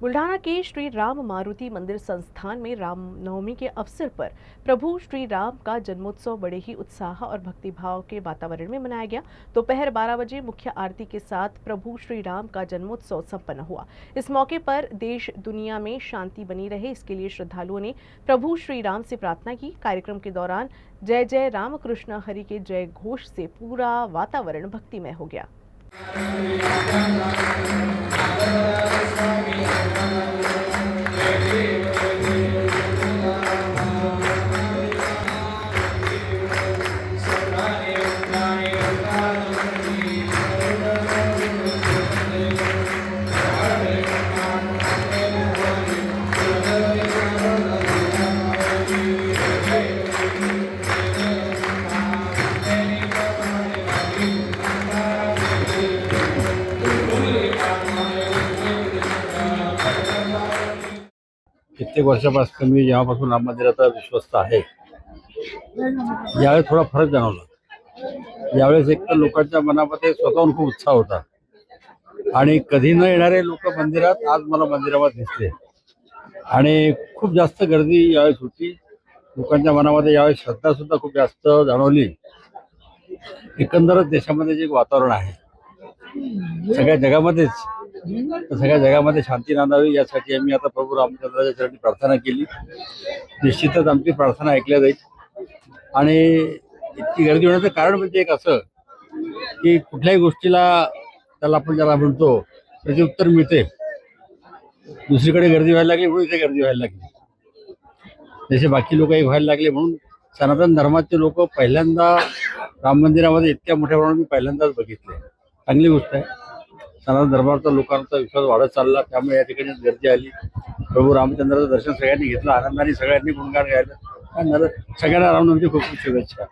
बुल्ढाना के श्री राम मारुति मंदिर संस्थान में रामनवमी के अवसर पर प्रभु श्री राम का जन्मोत्सव बड़े ही उत्साह और भक्तिभाव के वातावरण में मनाया गया। दोपहर 12 बजे मुख्य आरती के साथ प्रभु श्री राम का जन्मोत्सव संपन्न हुआ। इस मौके पर देश दुनिया में शांति बनी रहे, इसके लिए श्रद्धालुओं ने प्रभु श्री राम से प्रार्थना की। कार्यक्रम के दौरान जय जय रामकृष्ण हरि के जय घोष से पूरा वातावरण भक्तिमय हो गया। कित्येक वर्षापासून मी जेव्हापासून राम मंदिराचा विश्वस्त आहे, यावेळेस थोडा फरक जाणवला। यावेळेस एक तर लोकांच्या मनामध्ये स्वतःहून खूप उत्साह होता आणि कधी न येणारे लोक मंदिरात आज मला मंदिरामध्ये दिसले आणि खूप जास्त गर्दी यावेळेस होती। लोकांच्या मनामध्ये यावेळेस श्रद्धा सुद्धा खूप जास्त जाणवली। एकंदरच देशामध्ये जे वातावरण आहे, सगळ्या जगामध्ये शांती नांदावी यासाठी आम्ही आता प्रभू रामचंद्राच्या चरणी प्रार्थना केली। निश्चितच आमची प्रार्थना ऐकल्या जाईल आणि इतकी गर्दी होण्याचं कारण म्हणजे एक असं की कुठल्याही गोष्टीला ज्याला म्हणतो त्याचे उत्तर मिळते। दुसरीकडे गर्दी व्हायला लागली म्हणून इथे गर्दी व्हायला लागली, जसे बाकी लोकही व्हायला लागले म्हणून सनातन धर्माचे लोक पहिल्यांदा राम मंदिरामध्ये इतक्या मोठ्या प्रमाणात मी पहिल्यांदाच बघितले। चांगली गोष्ट आहे। सनातन धर्माचा लोकांचा विश्वास वाढत चालला, त्यामुळे या ठिकाणी गर्दी आली। प्रभू रामचंद्राचं दर्शन सगळ्यांनी घेतलं, आनंदाने सगळ्यांनी गुणगान गायलं। सगळ्यांना रामनवमीची खूप खूप शुभेच्छा।